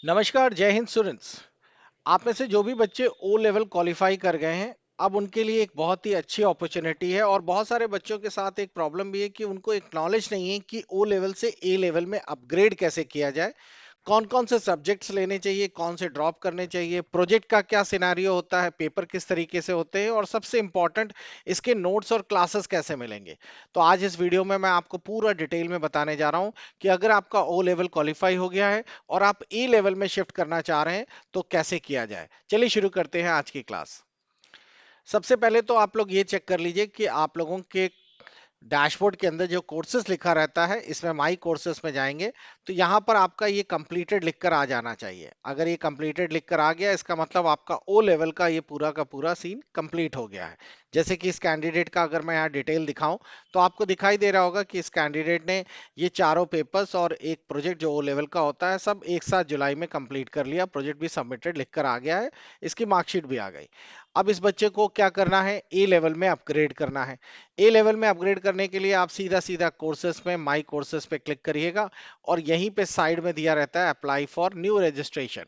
नमस्कार, जय हिंद स्टूडेंट्स। आप में से जो भी बच्चे ओ लेवल क्वालिफाई कर गए हैं, अब उनके लिए एक बहुत ही अच्छी अपॉर्चुनिटी है। और बहुत सारे बच्चों के साथ एक प्रॉब्लम भी है कि उनको एक नॉलेज नहीं है कि ओ लेवल से ए लेवल में अपग्रेड कैसे किया जाए, कौन कौन से सब्जेक्ट्स लेने चाहिए, कौन से ड्रॉप करने चाहिए, प्रोजेक्ट का क्या सिनेरियो होता है, पेपर किस तरीके से होते हैं, और सबसे इंपॉर्टेंट इसके नोट्स और क्लासेस कैसे मिलेंगे। तो आज इस वीडियो में मैं आपको पूरा डिटेल में बताने जा रहा हूं कि अगर आपका ओ लेवल क्वालिफाई हो गया है और आप ए लेवल में शिफ्ट करना चाह रहे हैं तो कैसे किया जाए। चलिए शुरू करते हैं आज की क्लास। सबसे पहले तो आप लोग ये चेक कर लीजिए कि आप लोगों के डैशबोर्ड के अंदर जो कोर्सेज लिखा रहता है, इसमें माई कोर्सेज में जाएंगे तो यहाँ पर आपका ये कंप्लीटेड लिखकर आ जाना चाहिए। अगर ये कंप्लीटेड लिखकर आ गया, इसका मतलब आपका ओ लेवल का ये पूरा का पूरा सीन कंप्लीट हो गया है। जैसे कि इस कैंडिडेट का अगर मैं यहाँ डिटेल दिखाऊं तो आपको दिखाई दे रहा होगा कि इस कैंडिडेट ने ये चारों पेपर्स और एक प्रोजेक्ट जो ओ लेवल का होता है सब एक साथ जुलाई में कंप्लीट कर लिया। प्रोजेक्ट भी सबमिटेड लिखकर आ गया है, इसकी मार्कशीट भी आ गई। अब इस बच्चे को क्या करना है, ए लेवल में अपग्रेड करना है। ए लेवल में अपग्रेड करने के लिए आप सीधा सीधा कोर्सेस में माई कोर्सेस पे क्लिक करिएगा और यहीं पे साइड में दिया रहता है अप्लाई फॉर न्यू रजिस्ट्रेशन।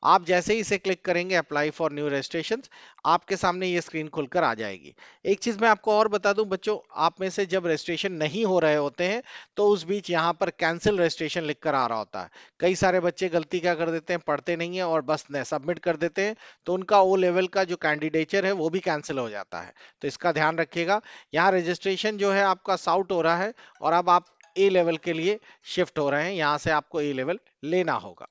आप जैसे ही इसे क्लिक करेंगे अप्लाई फॉर न्यू रजिस्ट्रेशन, आपके सामने ये स्क्रीन खुलकर आ जाएगी। एक चीज मैं आपको और बता दूं बच्चों, आप में से जब रजिस्ट्रेशन नहीं हो रहे होते हैं तो उस बीच यहाँ पर कैंसिल रजिस्ट्रेशन लिखकर आ रहा होता है। कई सारे बच्चे गलती क्या कर देते हैं, पढ़ते नहीं है और बस सबमिट कर देते हैं, तो उनका ओ लेवल का जो कैंडिडेचर है वो भी कैंसिल हो जाता है। तो इसका ध्यान रखिएगा। यहाँ रजिस्ट्रेशन जो है आपका साउट हो रहा है और अब आप ए लेवल के लिए शिफ्ट हो रहे हैं, यहाँ से आपको ए लेवल लेना होगा।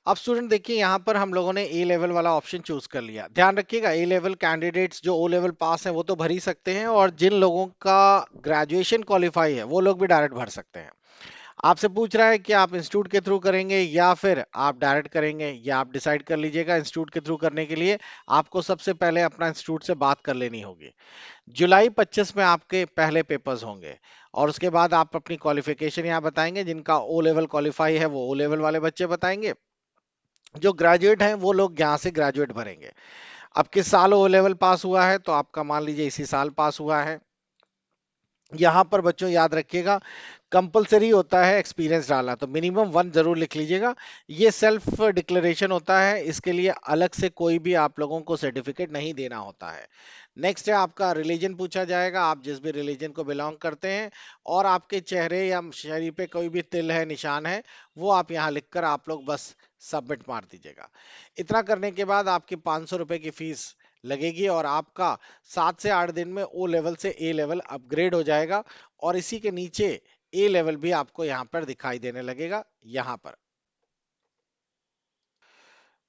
अब स्टूडेंट देखिए, यहाँ पर हम लोगों ने ए लेवल वाला ऑप्शन चूज कर लिया। ध्यान रखिएगा, ए लेवल कैंडिडेट्स जो ओ लेवल पास हैं वो तो भर ही सकते हैं, और जिन लोगों का ग्रेजुएशन क्वालिफाई है वो लोग भी डायरेक्ट भर सकते हैं। आपसे पूछ रहा है कि आप इंस्टीट्यूट के थ्रू करेंगे या फिर आप डायरेक्ट करेंगे, या आप डिसाइड कर लीजिएगा। इंस्टीट्यूट के थ्रू करने के लिए आपको सबसे पहले अपना इंस्टीट्यूट से बात कर लेनी होगी। जुलाई 25 में आपके पहले पेपर्स होंगे और उसके बाद आप अपनी क्वालिफिकेशन यहाँ बताएंगे। जिनका ओ लेवल क्वालिफाई है वो ओ लेवल वाले बच्चे बताएंगे, जो ग्रेजुएट हैं वो लोग यहाँ से ग्रेजुएट भरेंगे। अब किस साल ओ लेवल पास हुआ है, तो आपका मान लीजिए इसी साल पास हुआ है। यहाँ पर बच्चों याद रखिएगा, कंपलसरी होता है एक्सपीरियंस डालना, तो मिनिमम 1 जरूर लिख लीजिएगा। ये सेल्फ डिक्लेरेशन होता है, इसके लिए अलग से कोई भी आप लोगों को सर्टिफिकेट नहीं देना होता है। नेक्स्ट है आपका रिलीजन पूछा जाएगा, आप जिस भी रिलीजन को बिलोंग करते हैं, और आपके चेहरे या शरीर पे कोई भी तिल है, निशान है, वो आप यहाँ लिखकर आप लोग बस सबमिट मार दीजिएगा। इतना करने के बाद आपकी 500 रुपए की फीस लगेगी और आपका 7 से 8 दिन में ओ लेवल से ए लेवल अपग्रेड हो जाएगा। और इसी के नीचे ए लेवल भी आपको यहाँ पर दिखाई देने लगेगा यहाँ पर।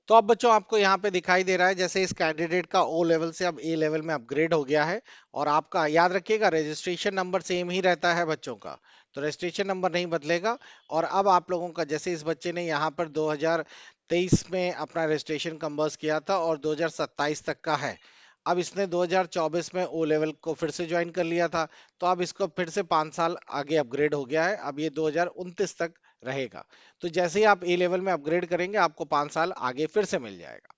तो अब बच्चों आपको यहाँ पे दिखाई दे रहा है जैसे इस कैंडिडेट का ओ लेवल से अब ए लेवल में अपग्रेड हो गया है। और आपका याद रखिएगा रजिस्ट्रेशन नंबर सेम ही रहता है बच्चों का, तो रजिस्ट्रेशन नंबर नहीं बदलेगा। और अब आप लोगों का जैसे इस बच्चे ने यहाँ पर 2023 में अपना रजिस्ट्रेशन कंबर्स किया था और 2027 तक का है। अब इसने 2024 में ओ लेवल को फिर से ज्वाइन कर लिया था, तो अब इसको फिर से 5 साल आगे अपग्रेड हो गया है। अब ये 2029 तक रहेगा। तो जैसे ही आप ए लेवल में अपग्रेड करेंगे आपको 5 साल आगे फिर से मिल जाएगा।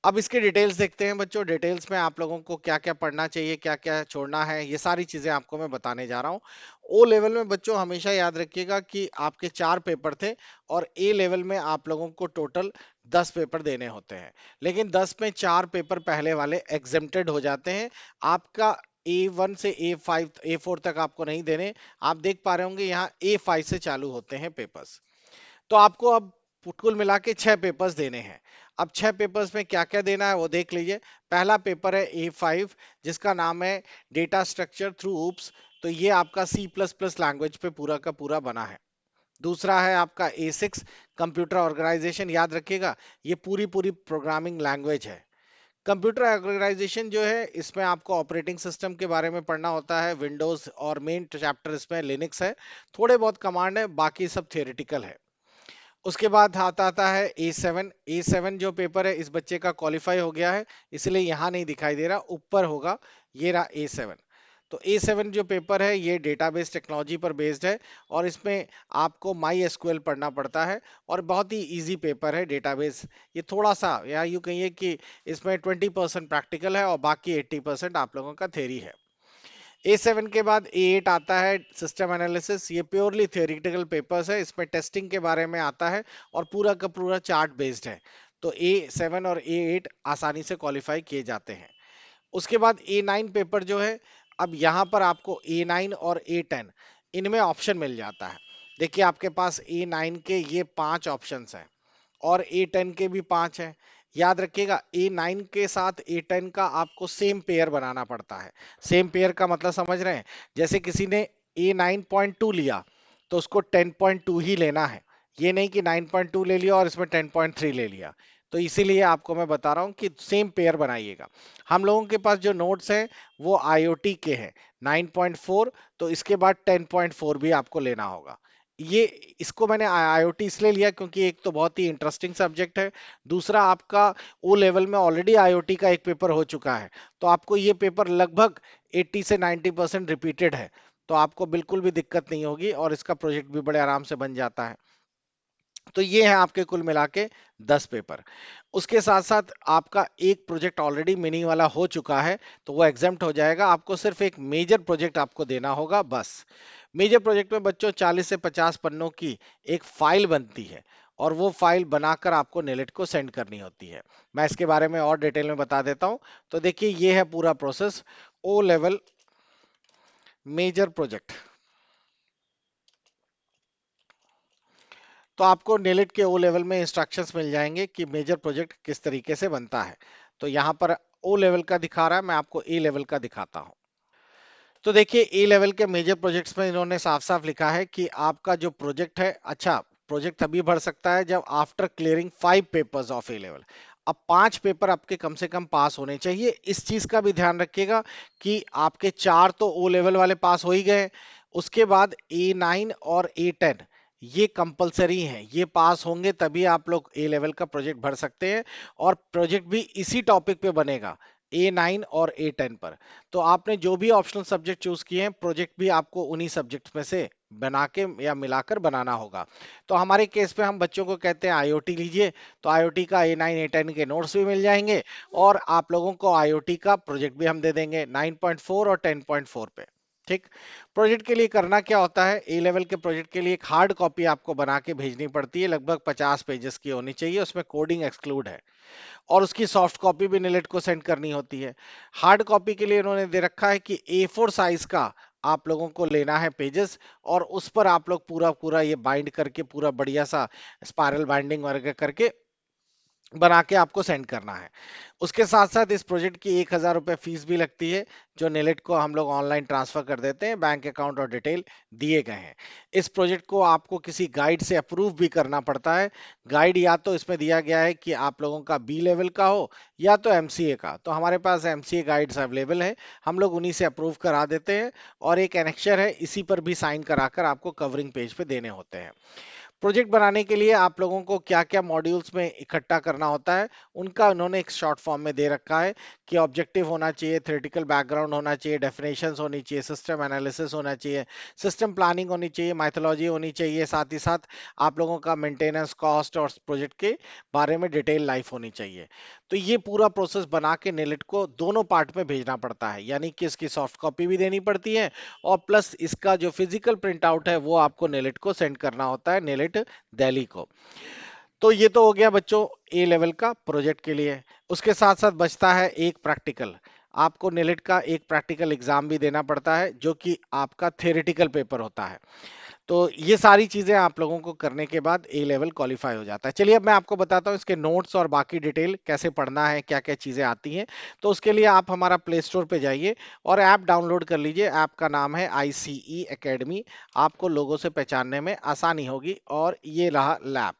अब इसके डिटेल्स देखते हैं बच्चों। डिटेल्स में आप लोगों को क्या क्या पढ़ना चाहिए, क्या क्या छोड़ना है, ये सारी चीजें आपको मैं बताने जा रहा हूँ। ओ लेवल में बच्चों हमेशा याद रखिएगा कि आपके 4 पेपर थे और ए लेवल में आप लोगों को टोटल 10 पेपर देने होते हैं। लेकिन 10 में 4 पेपर पहले वाले एग्जेम्प्टेड हो जाते हैं। आपका A1 से A5 A4 तक आपको नहीं देने। आप देख पा रहे होंगे यहाँ A5 से चालू होते हैं पेपर्स। तो आपको अब कुल मिला के 6 पेपर्स देने हैं। अब 6 पेपर्स में क्या क्या देना है वो देख लीजिए। पहला पेपर है A5, जिसका नाम है डेटा स्ट्रक्चर थ्रू ऊप्स। तो ये आपका C++ लैंग्वेज पे पूरा का पूरा बना है। दूसरा है आपका A6, कंप्यूटर ऑर्गेनाइजेशन। याद रखिएगा ये पूरी पूरी प्रोग्रामिंग लैंग्वेज है। कंप्यूटर ऑर्गेनाइजेशन जो है इसमें आपको ऑपरेटिंग सिस्टम के बारे में पढ़ना होता है, विंडोज, और मेन चैप्टर इसमें लिनक्स है। थोड़े बहुत कमांड है, बाकी सब थियोरेटिकल है। उसके बाद आता है A7 जो पेपर है इस बच्चे का क्वालिफाई हो गया है, इसलिए यहाँ नहीं दिखाई दे रहा, ऊपर होगा। ये रहा A7। तो A7 जो पेपर है ये डेटाबेस टेक्नोलॉजी पर बेस्ड है और इसमें आपको माई एसक्यूएल पढ़ना पड़ता है और बहुत ही इजी पेपर है डेटाबेस। ये थोड़ा सा या यूं कहिए कि इसमें 20% प्रैक्टिकल है और बाकी 80% आप लोगों का थ्योरी है। A7 के बाद A8 आता है सिस्टम एनालिसिस। ये प्योरली थियोरिटिकल पेपर्स है, इसमें टेस्टिंग के बारे में आता है और पूरा का पूरा चार्ट बेस्ड है। तो A7 और A8 आसानी से क्वालिफाई किए जाते हैं। उसके बाद A9 पेपर जो है, अब यहाँ पर आपको A9 और A10 इनमें ऑप्शन मिल जाता है। देखिए आपके पास A9 के ये 5 ऑप्शंस हैं और A10 के भी 5 हैं। याद रखिएगा A9 के साथ A10 का आपको सेम पेयर बनाना पड़ता है। सेम पेयर का मतलब समझ रहे हैं? जैसे किसी ने A9.2 लिया तो उसको 10.2 ही लेना है। ये नहीं कि 9.2 ले लिया और इसमें 10.3 ले लिया। तो इसीलिए आपको मैं बता रहा हूँ कि सेम पेयर बनाइएगा। हम लोगों के पास जो नोट्स हैं वो आईओटी के हैं 9.4, तो इसके बाद 10.4 भी आपको लेना होगा। ये इसको मैंने आईओटी इसलिए लिया क्योंकि एक तो बहुत ही इंटरेस्टिंग सब्जेक्ट है, दूसरा आपका ओ लेवल में ऑलरेडी आईओटी का एक पेपर हो चुका है, तो आपको ये पेपर लगभग 80 से 90% रिपीटेड है। तो आपको बिल्कुल भी दिक्कत नहीं होगी और इसका प्रोजेक्ट भी बड़े आराम से बन जाता है। तो ये है आपके कुल मिला के 10 पेपर। उसके साथ साथ आपका एक प्रोजेक्ट ऑलरेडी मिनी वाला हो चुका है, तो वो एग्जाम्प्ट हो जाएगा। आपको सिर्फ एक मेजर प्रोजेक्ट आपको देना होगा बस। मेजर प्रोजेक्ट में बच्चों 40 से 50 पन्नों की एक फाइल बनती है और वो फाइल बनाकर आपको नेलेट को सेंड करनी होती है। मैं इसके बारे में और डिटेल में बता देता हूं। तो देखिए ये है पूरा process. O level major project. तो आपको नेलिट के ओ लेवल में इंस्ट्रक्शंस मिल जाएंगे कि मेजर प्रोजेक्ट किस तरीके से बनता है। तो यहाँ पर ओ लेवल का दिखा रहा है, मैं आपको ए लेवल का दिखाता हूँ। तो देखिए ए लेवल के मेजर प्रोजेक्ट्स में इन्होंने साफ साफ लिखा है कि आपका जो प्रोजेक्ट है, अच्छा प्रोजेक्ट तभी बढ़ सकता है जब after clearing 5 papers of A level. अब 5 पेपर आपके कम से कम पास होने चाहिए। इस चीज का भी ध्यान रखिएगा कि आपके 4 तो ओ लेवल वाले पास हो ही गए। उसके बाद A9 और A10 ये कंपलसरी हैं, ये पास होंगे तभी आप लोग ए लेवल का प्रोजेक्ट भर सकते हैं। और प्रोजेक्ट भी इसी टॉपिक पे बनेगा, A9 और A10 पर। तो आपने जो भी ऑप्शनल सब्जेक्ट चूज किए हैं, प्रोजेक्ट भी आपको उन्हीं सब्जेक्ट में से बना के या मिलाकर बनाना होगा। तो हमारे केस पे हम बच्चों को कहते हैं आईओटी लीजिए, तो आईओटी का A9 A10 के नोट्स भी मिल जाएंगे और आप लोगों को आईओटी का प्रोजेक्ट भी हम दे देंगे 9.4 और 10.4 पे। ठीक। प्रोजेक्ट के लिए करना क्या होता है, ए लेवल के प्रोजेक्ट के लिए एक हार्ड कॉपी आपको बना के भेजनी पड़ती है, लगभग 50 पेजेस की होनी चाहिए, उसमें कोडिंग एक्सक्लूड है। और उसकी सॉफ्ट कॉपी भी निलेट को सेंड करनी होती है। हार्ड कॉपी के लिए इन्होंने दे रखा है कि A4 साइज का आप लोगों को लेना है पेजेस, और उस पर आप लोग पूरा पूरा ये बाइंड करके पूरा बढ़िया सा स्पाइरल बाइंडिंग वगैरह करके बना के आपको सेंड करना है। उसके साथ साथ इस प्रोजेक्ट की 1,000 रुपये फीस भी लगती है, जो नेलेट को हम लोग ऑनलाइन ट्रांसफर कर देते हैं, बैंक अकाउंट और डिटेल दिए गए हैं। इस प्रोजेक्ट को आपको किसी गाइड से अप्रूव भी करना पड़ता है। गाइड या तो इसमें दिया गया है कि आप लोगों का बी लेवल का हो या तो एमसीए का, तो हमारे पास एमसीए गाइड्स अवेलेबल है, हम लोग उन्हीं से अप्रूव करा देते हैं। और एक एनेक्चर है, इसी पर भी साइन कराकर आपको कवरिंग पेज पे देने होते हैं। प्रोजेक्ट बनाने के लिए आप लोगों को क्या क्या मॉड्यूल्स में इकट्ठा करना होता है, उनका उन्होंने एक शॉर्ट फॉर्म में दे रखा है कि ऑब्जेक्टिव होना चाहिए, थ्योरेटिकल बैकग्राउंड होना चाहिए, डेफिनेशंस होनी चाहिए, सिस्टम एनालिसिस होना चाहिए, सिस्टम प्लानिंग होनी चाहिए, माइथोलॉजी होनी चाहिए, साथ ही साथ आप लोगों का मेंटेनेंस कॉस्ट और प्रोजेक्ट के बारे में डिटेल लाइफ होनी चाहिए। तो ये पूरा प्रोसेस बना के नेलेट को दोनों पार्ट में भेजना पड़ता है, यानी कि इसकी सॉफ्ट कॉपी भी देनी पड़ती है और प्लस इसका जो फिजिकल प्रिंट आउट है वो आपको नेलेट को सेंड करना होता है, नेलेट दिल्ली को। तो ये तो हो गया बच्चों ए लेवल का प्रोजेक्ट के लिए। उसके साथ साथ बचता है एक प्रैक्टिकल। आपको नेलेट का एक प्रैक्टिकल एग्जाम भी देना पड़ता है, जो कि आपका थ्योरेटिकल पेपर होता है। तो ये सारी चीजें आप लोगों को करने के बाद ए लेवल क्वालिफाई हो जाता है। चलिए अब मैं आपको बताता हूँ इसके नोट्स और बाकी डिटेल कैसे पढ़ना है, क्या क्या चीजें आती हैं। तो उसके लिए आप हमारा प्ले स्टोर पे जाइए और ऐप डाउनलोड कर लीजिए। ऐप का नाम है आईसीई एकेडमी। आपको लोगों से पहचानने में आसानी होगी। और ये रहा लैब।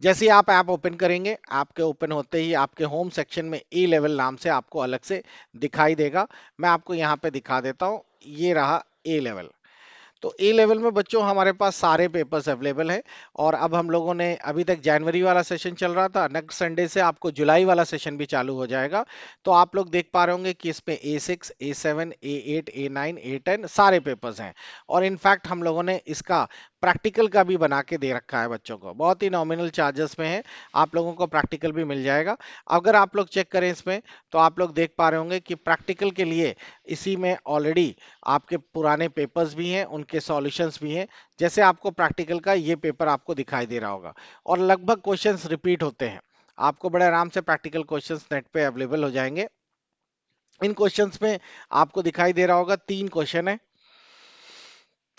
जैसे ही आप ऐप ओपन करेंगे, आपके ओपन होते ही आपके होम सेक्शन में ए लेवल नाम से आपको अलग से दिखाई देगा। मैं आपको यहाँ पे दिखा देता हूँ, ये रहा ए लेवल। तो ए लेवल में बच्चों हमारे पास सारे पेपर्स अवेलेबल हैं। और अब हम लोगों ने अभी तक जनवरी वाला सेशन चल रहा था, नेक्स्ट संडे से आपको जुलाई वाला सेशन भी चालू हो जाएगा। तो आप लोग देख पा रहे होंगे कि इसमें A6, A7, A8, A9, A10 सारे पेपर्स हैं। और इनफैक्ट हम लोगों ने इसका प्रैक्टिकल का भी बना के दे रखा है बच्चों को, बहुत ही नॉमिनल चार्जेस में है, आप लोगों को प्रैक्टिकल भी मिल जाएगा। अगर आप लोग चेक करें इसमें, तो आप लोग देख पा रहे होंगे कि प्रैक्टिकल के लिए इसी में ऑलरेडी आपके पुराने पेपर्स भी हैं, उनके सॉल्यूशंस भी हैं। जैसे आपको प्रैक्टिकल का ये पेपर आपको दिखाई दे रहा होगा, और लगभग क्वेश्चंस रिपीट होते हैं। आपको बड़े आराम से प्रैक्टिकल क्वेश्चंस नेट पे अवेलेबल हो जाएंगे। इन क्वेश्चंस में आपको दिखाई दे रहा होगा 3 क्वेश्चन है,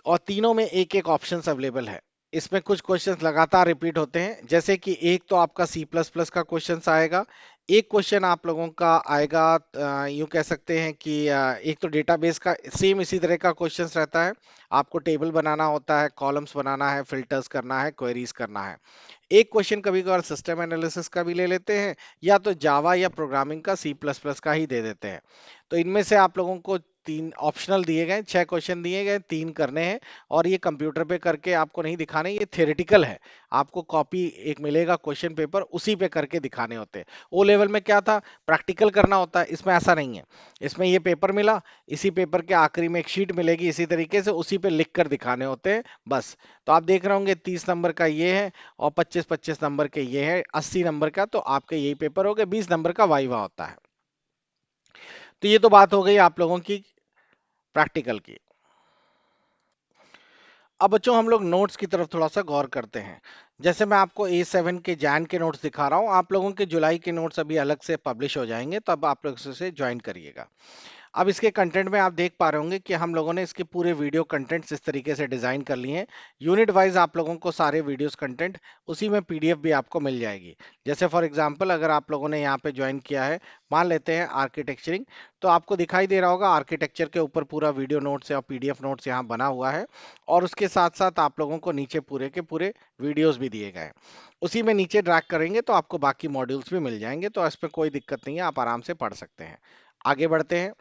और तीनों में एक एक ऑप्शन अवेलेबल है। इसमें कुछ क्वेश्चंस लगातार रिपीट होते हैं, जैसे कि एक तो आपका सी प्लस प्लस का क्वेश्चन आएगा। एक क्वेश्चन आप लोगों का आएगा, यूं कह सकते हैं कि एक तो डेटाबेस का सेम इसी तरह का क्वेश्चंस रहता है। आपको टेबल बनाना होता है, कॉलम्स बनाना है, फिल्टर्स करना है, क्वेरीज करना है। एक क्वेश्चन कभी कभार सिस्टम एनालिसिस का भी ले लेते हैं, या तो जावा या प्रोग्रामिंग का सी प्लस प्लस का ही दे देते हैं। तो इनमें से आप लोगों को तीन ऑप्शनल दिए गए, 6 क्वेश्चन दिए गए, 3 करने हैं। और ये कंप्यूटर पे करके आपको नहीं दिखाने, ये थियोरेटिकल है। आपको कॉपी एक मिलेगा क्वेश्चन पेपर, उसी पे करके दिखाने होते हैं। ओ लेवल में क्या था, प्रैक्टिकल करना होता है, इसमें ऐसा नहीं है। इसमें ये पेपर मिला, इसी पेपर के आखिरी में एक शीट मिलेगी, इसी तरीके से उसी पे लिख कर दिखाने होते हैं बस। तो आप देख रहे होंगे 30 नंबर का ये है, और 25-25 नंबर के ये है, 80 नंबर का तो आपके यही पेपर हो गए, 20 नंबर का वाइवा होता है। तो ये तो बात हो गई आप लोगों की प्रैक्टिकल की। अब बच्चों हम लोग नोट्स की तरफ थोड़ा सा गौर करते हैं। जैसे मैं आपको A7 के जैन के नोट्स दिखा रहा हूँ, आप लोगों के जुलाई के नोट्स अभी अलग से पब्लिश हो जाएंगे, तो अब आप लोग इसे ज्वाइन करिएगा। अब इसके कंटेंट में आप देख पा रहे होंगे कि हम लोगों ने इसके पूरे वीडियो कंटेंट्स इस तरीके से डिजाइन कर लिए हैं। यूनिट वाइज आप लोगों को सारे वीडियोस कंटेंट उसी में पीडीएफ भी आपको मिल जाएगी। जैसे फॉर एग्जांपल अगर आप लोगों ने यहाँ पे ज्वाइन किया है, मान लेते हैं आर्किटेक्चरिंग, तो आपको दिखाई दे रहा होगा आर्किटेक्चर के ऊपर पूरा वीडियो नोट्स या पीडीएफ नोट्स यहाँ बना हुआ है। और उसके साथ साथ आप लोगों को नीचे पूरे के पूरे वीडियोस भी दिए गए हैं। उसी में नीचे ड्रैग करेंगे तो आपको बाकी मॉड्यूल्स भी मिल जाएंगे, तो इसमें कोई दिक्कत नहीं है, आप आराम से पढ़ सकते हैं। आगे बढ़ते हैं।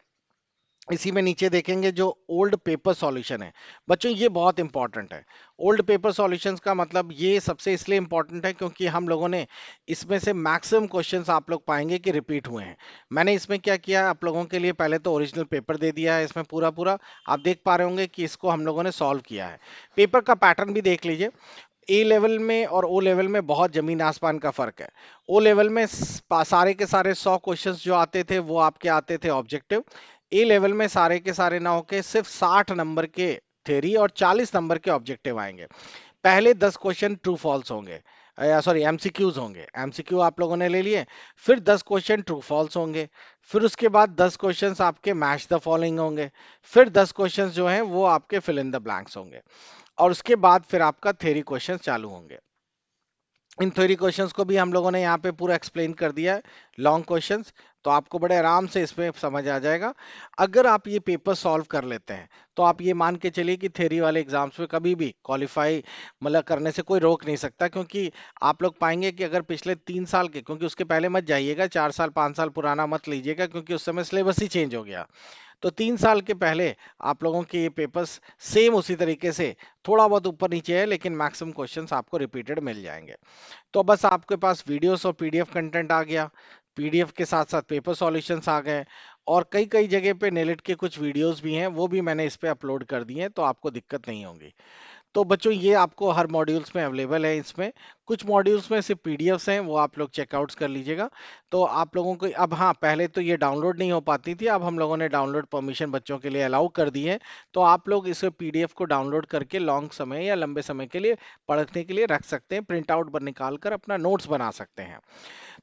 इसी में नीचे देखेंगे जो ओल्ड पेपर सॉल्यूशन है, बच्चों ये बहुत इंपॉर्टेंट है। ओल्ड पेपर सॉल्यूशंस का मतलब ये सबसे इसलिए इंपॉर्टेंट है क्योंकि हम लोगों ने इसमें से मैक्सिमम क्वेश्चंस आप लोग पाएंगे कि रिपीट हुए हैं। मैंने इसमें क्या किया है आप लोगों के लिए, पहले तो ओरिजिनल पेपर दे दिया है इसमें पूरा पूरा। आप देख पा रहे होंगे कि इसको हम लोगों ने सॉल्व किया है। पेपर का पैटर्न भी देख लीजिए। ए लेवल में और ओ लेवल में बहुत जमीन आसमान का फर्क है। ओ लेवल में सारे के सारे 100 क्वेश्चंस जो आते थे वो आपके आते थे ऑब्जेक्टिव। ए लेवल में सारे के सारे ना होके सिर्फ 60 नंबर के थ्योरी और 40 नंबर के ऑब्जेक्टिव आएंगे। पहले 10 क्वेश्चन ट्रू फॉल्स होंगे, सॉरी एमसीक्यूज होंगे, एमसीक्यू आप लोगों ने ले लिए। फिर 10 क्वेश्चन ट्रू फॉल्स होंगे। फिर उसके बाद 10 क्वेश्चंस आपके मैच द फॉलोइंग होंगे। फिर 10 क्वेश्चंस जो हैं वो आपके फिल इन द ब्लैंक्स होंगे। और उसके बाद फिर आपका थ्योरी क्वेश्चन चालू होंगे। इन थ्योरी क्वेश्चंस को भी हम लोगों ने यहाँ पे पूरा एक्सप्लेन कर दिया है, लॉन्ग क्वेश्चंस। तो आपको बड़े आराम से इसमें समझ आ जाएगा। अगर आप ये पेपर सॉल्व कर लेते हैं, तो आप ये मान के चलिए कि थ्योरी वाले एग्जाम्स में कभी भी क्वालिफाई मतलब करने से कोई रोक नहीं सकता। क्योंकि आप लोग पाएंगे कि अगर पिछले 3 साल के, क्योंकि उसके पहले मत जाइएगा, 4 साल 5 साल पुराना मत लीजिएगा, क्योंकि उस समय सिलेबस ही चेंज हो गया। तो 3 साल के पहले आप लोगों के ये पेपर्स सेम उसी तरीके से, थोड़ा बहुत ऊपर नीचे है, लेकिन मैक्सिमम क्वेश्चंस आपको रिपीटेड मिल जाएंगे। तो बस आपके पास वीडियोस और पीडीएफ कंटेंट आ गया, पीडीएफ के साथ साथ पेपर सॉल्यूशंस आ गए। और कई कई जगह पे नेलिट के कुछ वीडियोस भी हैं, वो भी मैंने इस पे अपलोड कर दिए हैं, तो आपको दिक्कत नहीं होगी। तो बच्चों ये आपको हर मॉड्यूल्स में अवेलेबल है। इसमें कुछ मॉड्यूल्स में सिर्फ पीडीएफ्स हैं, वो आप लोग चेकआउट्स कर लीजिएगा। तो आप लोगों को अब, हाँ पहले तो ये डाउनलोड नहीं हो पाती थी, अब हम लोगों ने डाउनलोड परमिशन बच्चों के लिए अलाउ कर दी है। तो आप लोग इस पीडीएफ को डाउनलोड करके लॉन्ग समय या लंबे समय के लिए पढ़ने के लिए रख सकते हैं, प्रिंट आउट निकाल कर अपना नोट्स बना सकते हैं।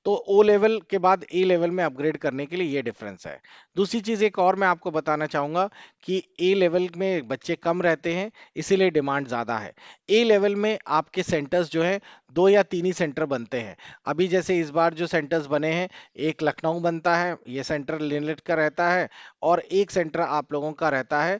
तो ओ लेवल के बाद ए लेवल में अपग्रेड करने के लिए ये डिफरेंस है। दूसरी चीज एक और मैं आपको बताना चाहूंगा कि ए लेवल में बच्चे कम रहते हैं, इसीलिए डिमांड ज्यादा है। ए लेवल में आपके सेंटर्स जो है 2 या 3 ही सेंटर बनते हैं। अभी जैसे इस बार जो सेंटर्स बने हैं, एक लखनऊ बनता है, ये सेंटर लिनलेट का रहता है। और एक सेंटर आप लोगों का रहता है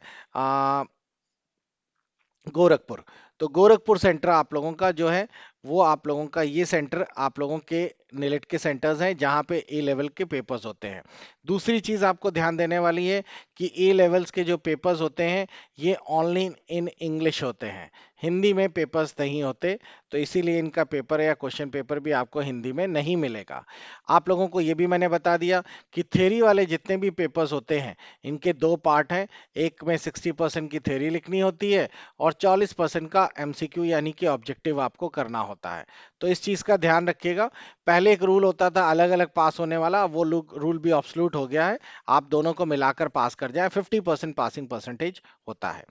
गोरखपुर। तो गोरखपुर सेंटर आप लोगों का जो है वो आप लोगों का ये सेंटर आप लोगों के नेलेट के सेंटर्स हैं जहाँ पे ए लेवल के पेपर्स होते हैं। दूसरी चीज आपको ध्यान देने वाली है कि ए लेवल्स के जो पेपर्स होते हैं ये ऑनलाइन इन इंग्लिश होते हैं, हिंदी में पेपर्स नहीं होते। तो इसीलिए इनका पेपर या क्वेश्चन पेपर भी आपको हिंदी में नहीं मिलेगा। आप लोगों को ये भी मैंने बता दिया कि थ्योरी वाले जितने भी पेपर्स होते हैं इनके दो पार्ट हैं। एक में 60% की थ्योरी लिखनी होती है और 40% का एमसीक्यू यानी कि ऑब्जेक्टिव आपको करना होता है। तो इस चीज का ध्यान रखिएगा। पहले एक रूल होता था अलग अलग पास होने वाला, वो रूल भी ऑब्सोल्यूट हो गया है। आप दोनों को मिलाकर पास कर जाए, 50% पासिंग परसेंटेज होता है।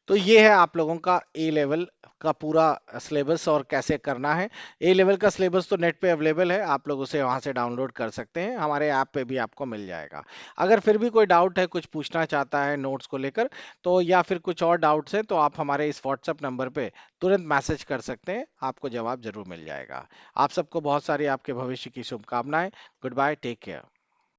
तो ये है आप लोगों का ए लेवल का पूरा सिलेबस और कैसे करना है। ए लेवल का सिलेबस तो नेट पे अवेलेबल है, आप लोग उसे वहां से डाउनलोड कर सकते हैं, हमारे ऐप पे भी आपको मिल जाएगा। अगर फिर भी कोई डाउट है, कुछ पूछना चाहता है नोट्स को लेकर, तो या फिर कुछ और डाउट्स हैं तो आप हमारे इस व्हाट्सएप नंबर पे तुरंत मैसेज कर सकते हैं, आपको जवाब जरूर मिल जाएगा। आप सबको बहुत सारी आपके भविष्य की शुभकामनाएं। Goodbye, take care.